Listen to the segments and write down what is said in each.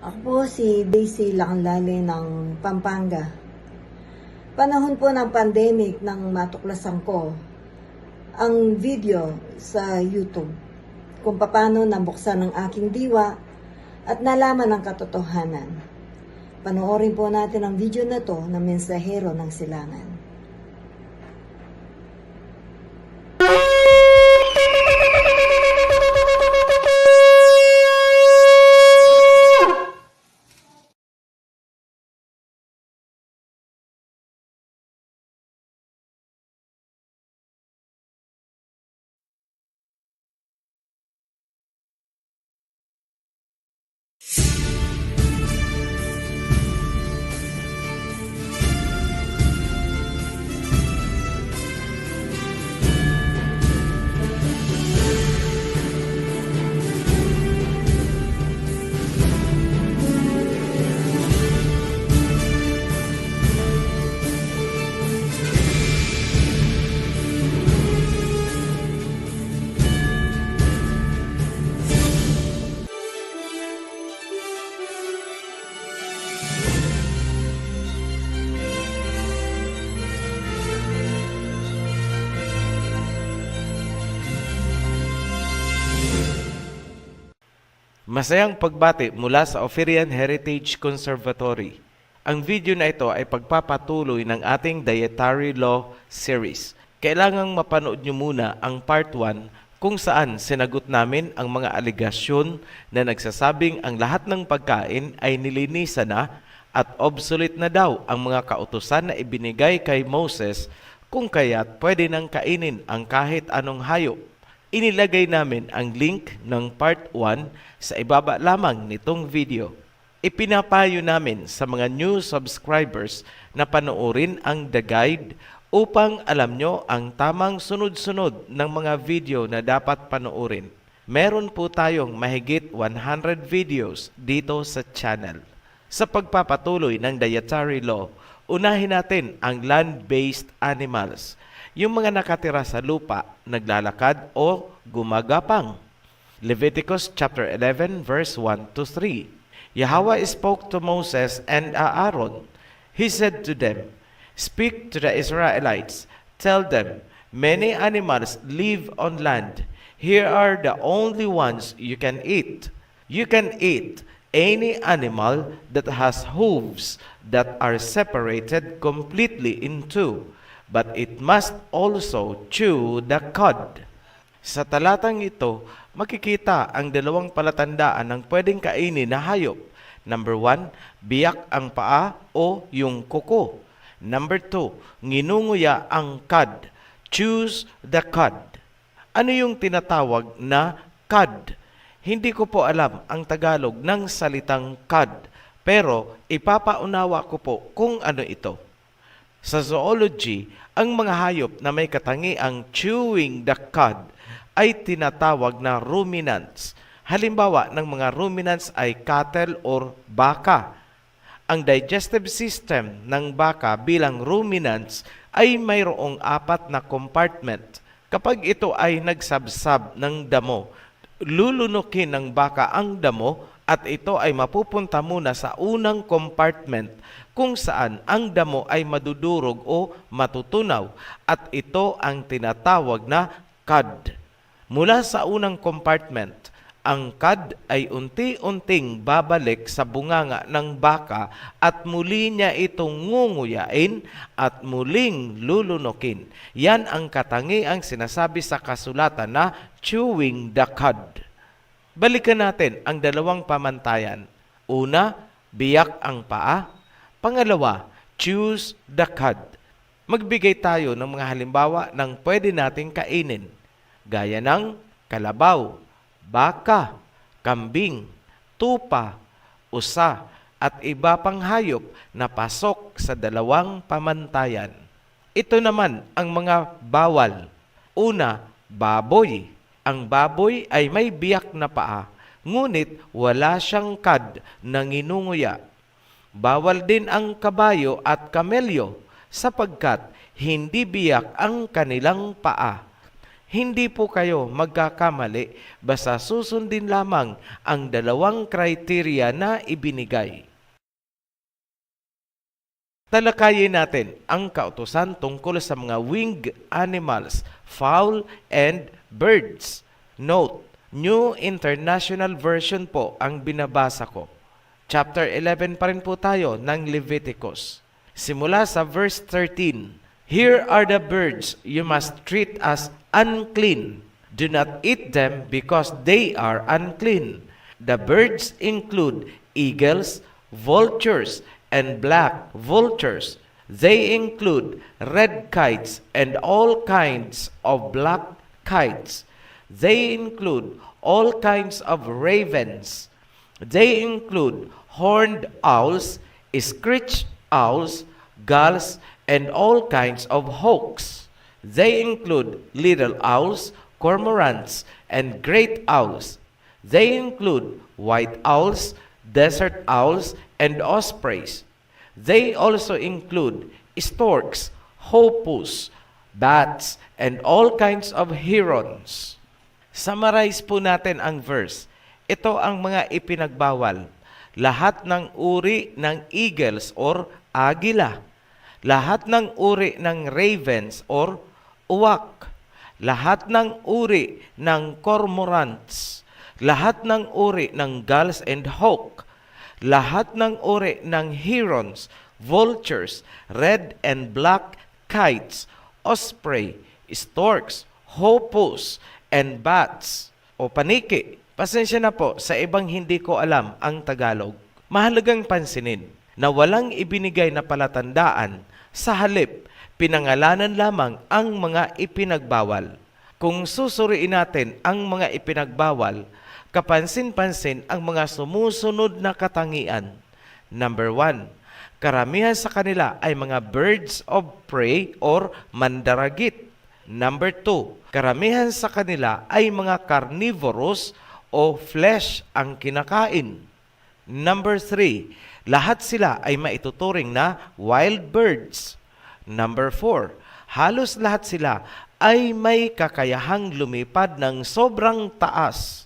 Ako po si Daisy Lacanlale ng Pampanga. Panahon po ng pandemic nang matuklasan ko ang video sa YouTube kung paano nabuksan ang aking diwa at nalaman ang katotohanan. Panoorin po natin ang video na to ng Mensahero ng Silangan. Masayang pagbati mula sa Ophirian Heritage Conservatory. Ang video na ito ay pagpapatuloy ng ating Dietary Law Series. Kailangang mapanood nyo muna ang Part 1 kung saan sinagot namin ang mga aligasyon na nagsasabing ang lahat ng pagkain ay nilinisan na at obsolete na daw ang mga kautusan na ibinigay kay Moses kung kaya't pwede nang kainin ang kahit anong hayop. Inilagay namin ang link ng Part 1 sa ibaba lamang nitong video. Ipinapayo namin sa mga new subscribers na panoorin ang The Guide upang alam nyo ang tamang sunod-sunod ng mga video na dapat panoorin. Meron po tayong mahigit 100 videos dito sa channel. Sa pagpapatuloy ng dietary law, unahin natin ang land-based animals. Yung mga nakatira sa lupa, naglalakad o gumagapang. Leviticus chapter 11 verse 1 to 3. Yahweh spoke to Moses and Aaron. He said to them, "Speak to the Israelites. Tell them, many animals live on land. Here are the only ones you can eat. You can eat any animal that has hooves that are separated completely in two, but it must also chew the cud." Sa talatang ito, makikita ang dalawang palatandaan ng pwedeng kainin na hayop. Number 1, biyak ang paa o yung kuko. Number 2, nginunguya ang cud. Chews the cud. Ano yung tinatawag na cud? Hindi ko po alam ang Tagalog ng salitang cud, pero ipapaunawa ko po kung ano ito. Sa zoology, ang mga hayop na may katangiang chewing the cud ay tinatawag na ruminants. Halimbawa ng mga ruminants ay cattle or baka. Ang digestive system ng baka bilang ruminants ay mayroong 4 na compartment. Kapag ito ay nagsabsab ng damo, lulunukin ng baka ang damo at ito ay mapupunta muna sa unang compartment kung saan ang damo ay madudurog o matutunaw at ito ang tinatawag na cud. Mula sa unang compartment, ang cud ay unti-unting babalik sa bunganga ng baka at muli niya itong ngunguyain at muling lulunukin. Yan ang katangiang sinasabi sa kasulatan na chewing the cud. Balikan natin ang dalawang pamantayan. Una, biyak ang paa. Pangalawa, chews the cud. Magbigay tayo ng mga halimbawa ng pwede nating kainin, gaya ng kalabaw, baka, kambing, tupa, usa, at iba pang hayop na pasok sa dalawang pamantayan. Ito naman ang mga bawal. Una, baboy. Ang baboy ay may biyak na paa, ngunit wala siyang cud na nginunguya. Bawal din ang kabayo at kamelyo sapagkat hindi biyak ang kanilang paa. Hindi po kayo magkakamali basta susundin lamang ang dalawang kriteria na ibinigay. Talakayin natin ang kautusan tungkol sa mga winged animals, fowl, and birds. Note, New International Version po ang binabasa ko. Chapter 11 pa rin po tayo ng Leviticus. Simula sa verse 13. Here are the birds you must treat as unclean. Do not eat them because they are unclean. The birds include eagles, vultures, and black vultures. They include red kites and all kinds of black kites. They include all kinds of ravens. They include horned owls, screech owls, gulls, and all kinds of hawks. They include little owls, cormorants, and great owls. They include white owls, desert owls, and ospreys. They also include storks, hoopoes, bats, and all kinds of herons. Summarize po natin ang verse. Ito ang mga ipinagbawal. Lahat ng uri ng eagles or agila. Lahat ng uri ng ravens or uwak. Lahat ng uri ng cormorants. Lahat ng uri ng gulls and hawk. Lahat ng uri ng herons, vultures, red and black kites, osprey, storks, hoopoes, and bats o paniki. Pasensya na po sa ibang hindi ko alam ang Tagalog. Mahalagang pansinin na walang ibinigay na palatandaan, sa halip, pinangalanan lamang ang mga ipinagbawal. Kung susuriin natin ang mga ipinagbawal, kapansin-pansin ang mga sumusunod na katangian. Number 1, karamihan sa kanila ay mga birds of prey or mandaragit. Number 2, karamihan sa kanila ay mga carnivorous o flesh ang kinakain. Number 3, lahat sila ay maituturing na wild birds. Number 4, halos lahat sila ay may kakayahang lumipad ng sobrang taas.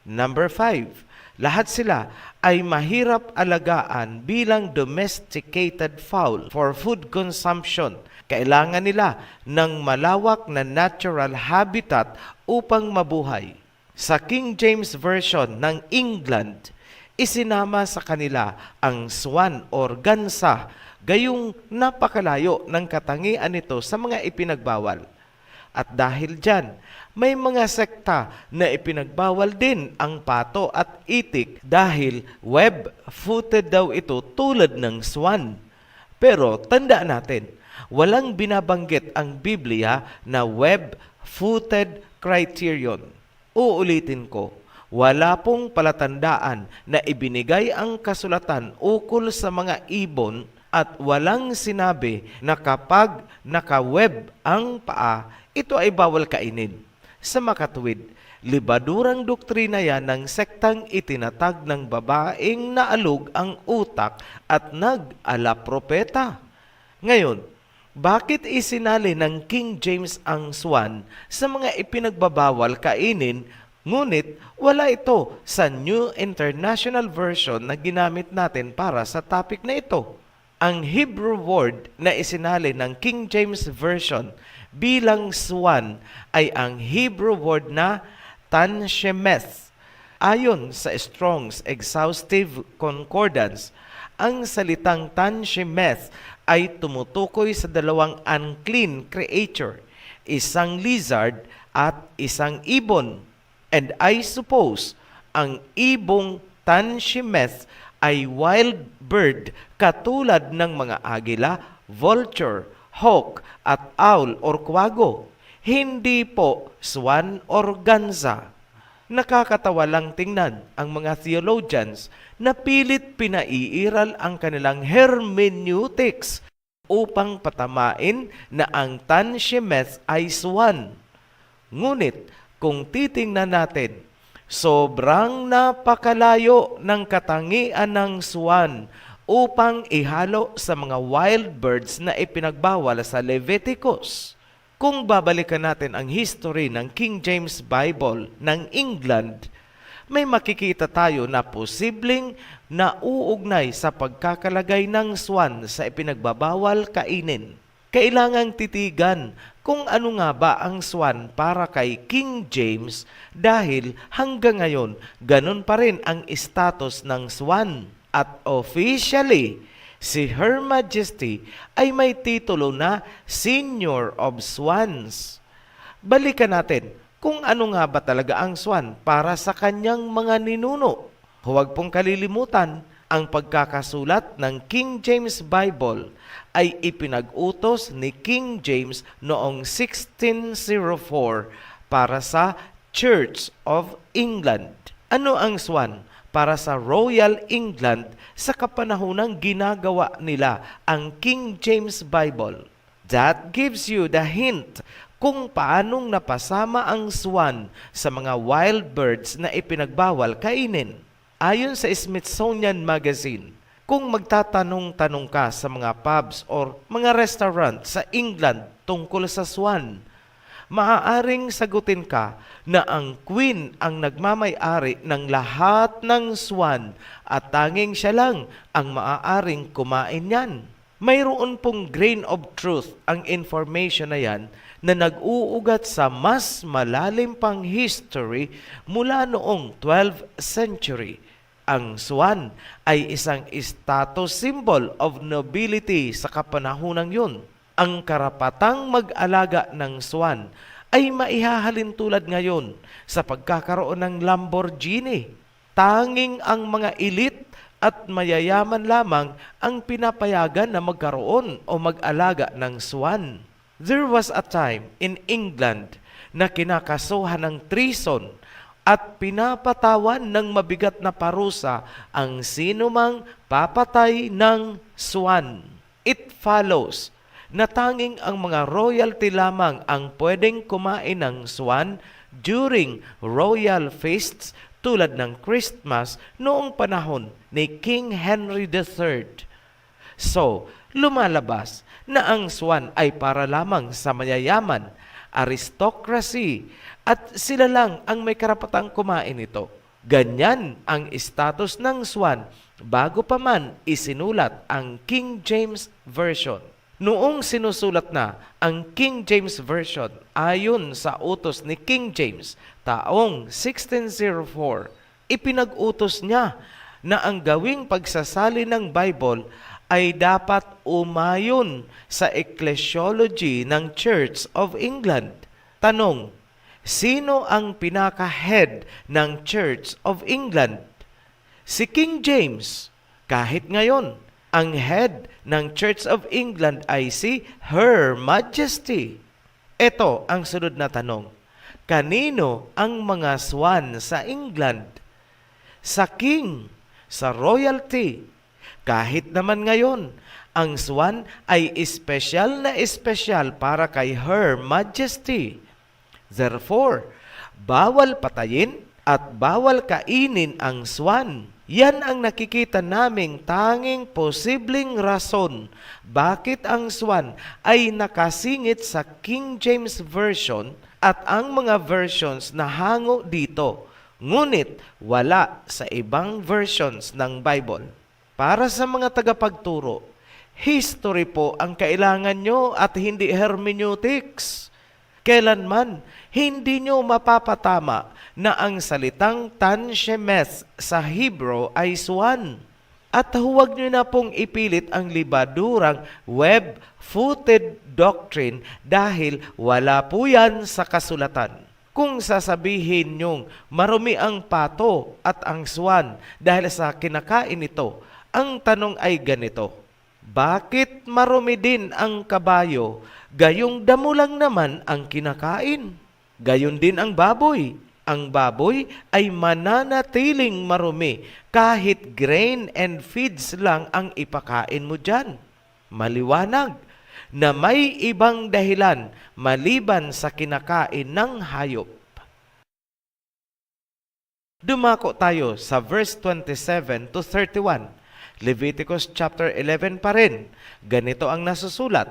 Number 5, lahat sila ay mahirap alagaan bilang domesticated fowl for food consumption. Kailangan nila ng malawak na natural habitat upang mabuhay. Sa King James Version ng England, isinama sa kanila ang swan or gansa, gayong napakalayo ng katangian nito sa mga ipinagbawal. At dahil dyan, may mga sekta na ipinagbawal din ang pato at itik dahil web-footed daw ito tulad ng swan. Pero tandaan natin, walang binabanggit ang Biblia na web-footed criterion. Uulitin ko, wala pong palatandaan na ibinigay ang kasulatan ukol sa mga ibon at walang sinabi na kapag naka-web ang paa, ito ay bawal kainin. Sa makatuwid, libadurang doktrina yan ng sektang itinatag ng babaeng naalog ang utak at nag-alapropeta. Ngayon, bakit isinali ng King James ang swan sa mga ipinagbabawal kainin, ngunit wala ito sa New International Version na ginamit natin para sa topic na ito? Ang Hebrew word na isinali ng King James Version bilang swan ay ang Hebrew word na tanshemeth. Ayon sa Strong's Exhaustive Concordance, ang salitang tanshemeth ay tumutukoy sa dalawang unclean creature, isang lizard at isang ibon. And I suppose ang ibong tanshemeth ay wild bird katulad ng mga agila, vulture, hawk at owl or kwago. Hindi po swan or ganza. Nakakatawa lang tingnan ang mga theologians na pilit pinaiiral ang kanilang hermeneutics upang patamain na ang tanshemeth ay swan. Ngunit kung titingnan natin, sobrang napakalayo ng katangian ng swan upang ihalo sa mga wild birds na ipinagbawal sa Leviticus. Kung babalikan natin ang history ng King James Bible ng England, may makikita tayo na posibleng nauugnay sa pagkakalagay ng swan sa ipinagbabawal kainin. Kailangang titigan kung ano nga ba ang swan para kay King James dahil hanggang ngayon ganun pa rin ang status ng swan. At officially, si Her Majesty ay may titulo na Senior of Swans. Balikan natin kung ano nga ba talaga ang swan para sa kanyang mga ninuno. Huwag pong kalilimutan, ang pagkakasulat ng King James Bible ay ipinag-utos ni King James noong 1604 para sa Church of England. Ano ang swan para sa Royal England sa kapanahonang ginagawa nila ang King James Bible? That gives you the hint kung paanong napasama ang swan sa mga wild birds na ipinagbawal kainin. Ayon sa Smithsonian Magazine, kung magtatanong-tanong ka sa mga pubs or mga restaurant sa England tungkol sa swan, maaaring sagutin ka na ang Queen ang nagmamay-ari ng lahat ng swan at tanging siya lang ang maaaring kumain yan. Mayroon pong grain of truth ang information na yan na nag-uugat sa mas malalim pang history mula noong 12th century. Ang swan ay isang status symbol of nobility sa kapanahonang yun. Ang karapatang mag-alaga ng swan ay maihahalin tulad ngayon sa pagkakaroon ng Lamborghini. Tanging ang mga elite at mayayaman lamang ang pinapayagan na magkaroon o mag-alaga ng swan. There was a time in England na kinakasuhan ng treason at pinapatawan ng mabigat na parusa ang sinumang papatay ng swan. It follows na tanging ang mga royalty lamang ang pwedeng kumain ng swan during royal feasts tulad ng Christmas noong panahon ni King Henry III. So, lumalabas na ang swan ay para lamang sa mayayaman, aristocracy, at sila lang ang may karapatang kumain ito. Ganyan ang status ng swan bago pa man isinulat ang King James Version. Noong sinusulat na ang King James Version ayon sa utos ni King James taong 1604, ipinag-utos niya na ang gawing pagsasali ng Bible ay dapat umayon sa ecclesiology ng Church of England. Tanong, sino ang pinaka-head ng Church of England? Si King James. Kahit ngayon, ang head ng Church of England ay si Her Majesty. Ito ang sunod na tanong. Kanino ang mga swan sa England? Sa king, sa royalty. Kahit naman ngayon, ang swan ay espesyal na espesyal para kay Her Majesty. Therefore, bawal patayin at bawal kainin ang swan. Yan ang nakikita naming tanging posibleng rason bakit ang swan ay nakasingit sa King James Version at ang mga versions na hango dito, ngunit wala sa ibang versions ng Bible. Para sa mga tagapagturo, history po ang kailangan nyo at hindi hermeneutics. Kailanman, hindi nyo mapapatama na ang salitang tanshemeth sa Hebrew ay swan. At huwag nyo na pong ipilit ang libadurang web-footed doctrine dahil wala po yan sa kasulatan. Kung sasabihin nyong marumi ang pato at ang swan dahil sa kinakain ito, ang tanong ay ganito, bakit marumi din ang kabayo, gayong damo lang naman ang kinakain? Gayon din ang baboy. Ang baboy ay mananatiling marumi kahit grain and feeds lang ang ipakain mo dyan. Maliwanag na may ibang dahilan maliban sa kinakain ng hayop. Dumako tayo sa verse 27 to 31. Leviticus chapter 11 pa rin. Ganito ang nasusulat.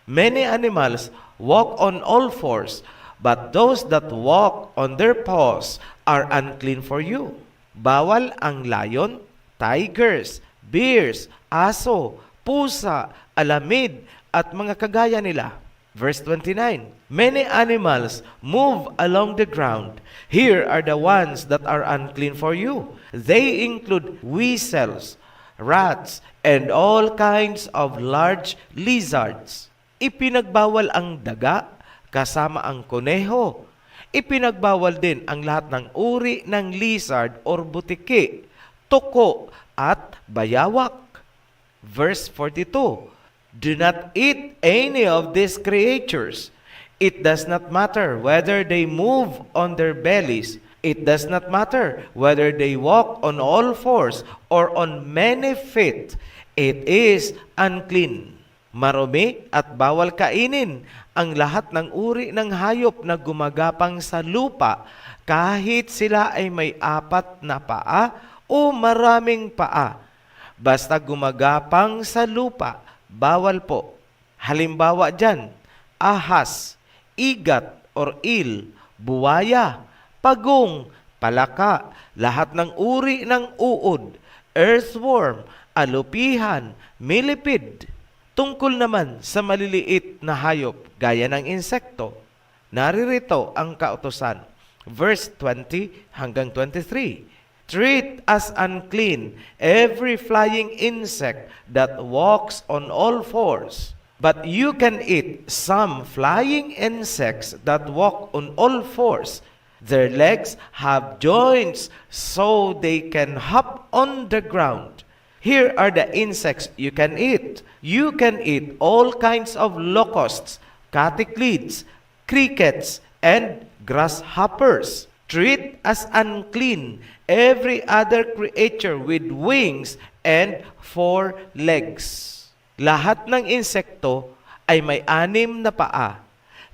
Many animals walk on all fours, but those that walk on their paws are unclean for you. Bawal ang lion, tigers, bears, aso, pusa, alamid, at mga kagaya nila. Verse 29, many animals move along the ground. Here are the ones that are unclean for you. They include weasels, rats, and all kinds of large lizards. Ipinagbawal ang daga, kasama ang kuneho. Ipinagbawal din ang lahat ng uri ng lizard or butiki, tuko, at bayawak. Verse 42, do not eat any of these creatures. It does not matter whether they move on their bellies. It does not matter whether they walk on all fours or on many feet. It is unclean. Marumi at bawal kainin ang lahat ng uri ng hayop na gumagapang sa lupa, kahit sila ay may 4 na paa o maraming paa. Basta gumagapang sa lupa, bawal po. Halimbawa dyan, ahas, igat or il, buwaya, pagong, palaka, lahat ng uri ng uod, earthworm, alupihan, millipede. Tungkol naman sa maliliit na hayop gaya ng insekto, naririto ang kautusan. Verse 20 hanggang 23. Treat as unclean every flying insect that walks on all fours. But you can eat some flying insects that walk on all fours. Their legs have joints so they can hop on the ground. Here are the insects you can eat. You can eat all kinds of locusts, catticlids, crickets, and grasshoppers. Treat as unclean every other creature with wings and 4 legs. Lahat ng insekto ay may 6 na paa.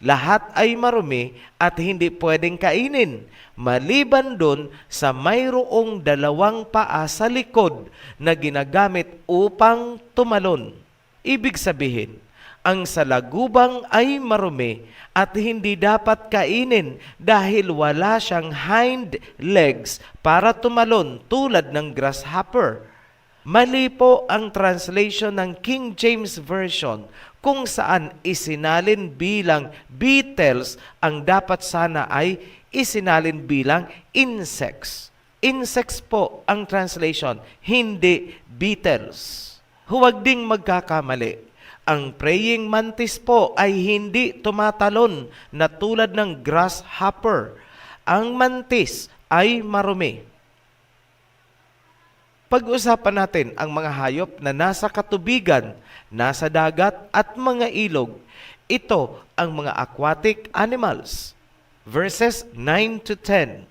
Lahat ay marumi at hindi pwedeng kainin, maliban dun sa mayroong 2 paa sa likod na ginagamit upang tumalon. Ibig sabihin, ang salagubang ay marumi at hindi dapat kainin dahil wala siyang hind legs para tumalon tulad ng grasshopper. Mali po ang translation ng King James Version kung saan isinalin bilang beetles ang dapat sana ay isinalin bilang insects. Insects po ang translation, hindi beetles. Huwag ding magkakamali. Ang praying mantis po ay hindi tumatalon na tulad ng grasshopper. Ang mantis ay marumi. Pag-usapan natin ang mga hayop na nasa katubigan, nasa dagat at mga ilog. Ito ang mga aquatic animals. Verses 9 to 10.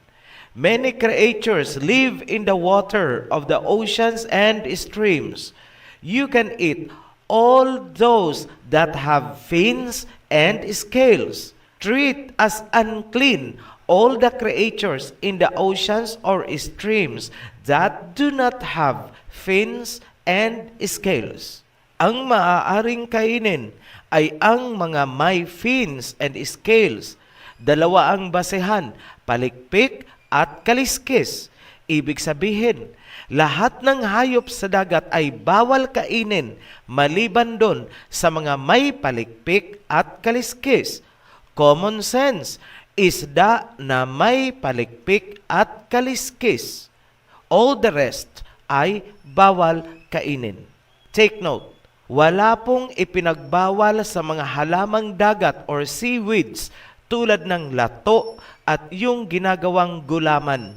Many creatures live in the water of the oceans and streams. You can eat all those that have fins and scales. Treat as unclean all the creatures in the oceans or streams that do not have fins and scales. Ang maaaring kainin ay ang mga may fins and scales. 2 ang basehan, palikpik at kaliskis. Ibig sabihin, lahat ng hayop sa dagat ay bawal kainin maliban doon sa mga may palikpik at kaliskis. Common sense, isda na may palikpik at kaliskis. All the rest ay bawal kainin. Take note, wala pong ipinagbawal sa mga halamang dagat or seaweeds tulad ng lato at yung ginagawang gulaman.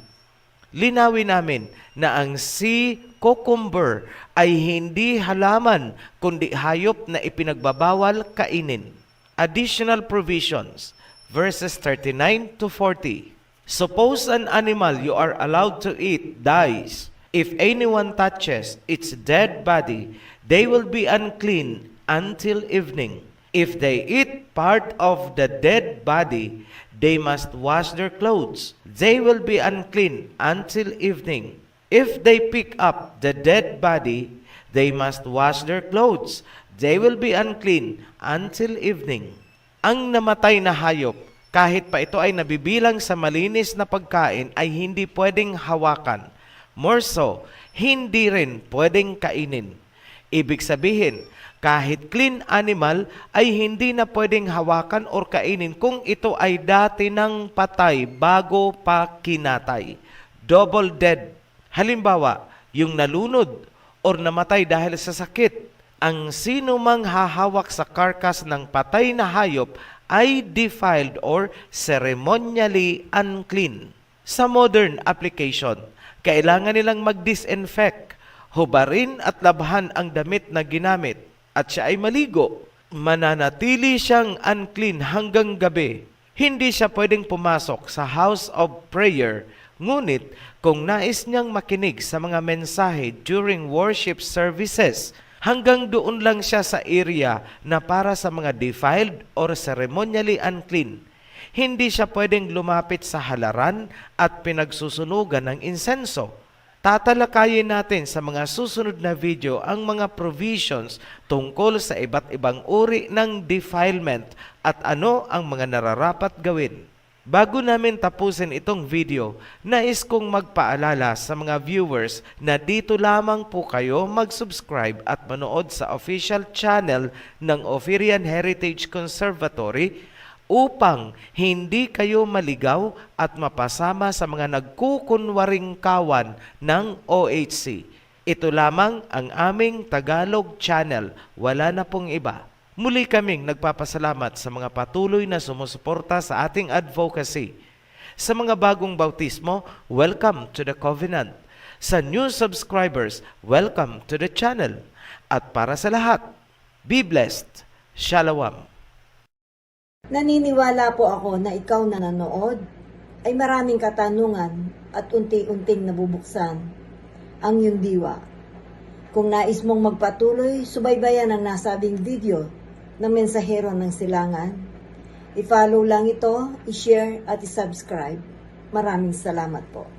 Linawin namin na ang sea cucumber ay hindi halaman kundi hayop na ipinagbabawal kainin. Additional provisions, verses 39 to 40. Suppose an animal you are allowed to eat dies. If anyone touches its dead body, they will be unclean until evening. If they eat part of the dead body, they must wash their clothes. They will be unclean until evening. If they pick up the dead body, they must wash their clothes. They will be unclean until evening. Ang namatay na hayop, kahit pa ito ay nabibilang sa malinis na pagkain, ay hindi pwedeng hawakan. More so, hindi rin pwedeng kainin. Ibig sabihin, kahit clean animal ay hindi na pwedeng hawakan or kainin kung ito ay dati ng patay bago pa kinatay. Double dead. Halimbawa, yung nalunod or namatay dahil sa sakit. Ang sino mang hahawak sa karkas ng patay na hayop ay defiled or ceremonially unclean. Sa modern application, kailangan nilang mag-disinfect, hubarin at labhan ang damit na ginamit at siya ay maligo. Mananatili siyang unclean hanggang gabi. Hindi siya pwedeng pumasok sa house of prayer. Ngunit kung nais niyang makinig sa mga mensahe during worship services, hanggang doon lang siya sa area na para sa mga defiled or ceremonially unclean. Hindi siya pwedeng lumapit sa halaran at pinagsusunugan ng insenso. Tatalakayin natin sa mga susunod na video ang mga provisions tungkol sa iba't ibang uri ng defilement at ano ang mga nararapat gawin. Bago namin tapusin itong video, nais kong magpaalala sa mga viewers na dito lamang po kayo mag-subscribe at manood sa official channel ng Ophirian Heritage Conservatory upang hindi kayo maligaw at mapasama sa mga nagkukunwaring kawan ng OHC. Ito lamang ang aming Tagalog channel, wala na pong iba. Muli kaming nagpapasalamat sa mga patuloy na sumusuporta sa ating advocacy. Sa mga bagong bautismo, welcome to the covenant. Sa new subscribers, welcome to the channel. At para sa lahat, be blessed. Shalom. Naniniwala po ako na ikaw na nanood ay maraming katanungan at unti-unting nabubuksan ang iyong diwa. Kung nais mong magpatuloy, subaybayan ang nasabing video ng Mensahero ng Silangan. I-follow lang ito, i-share at i-subscribe. Maraming salamat po.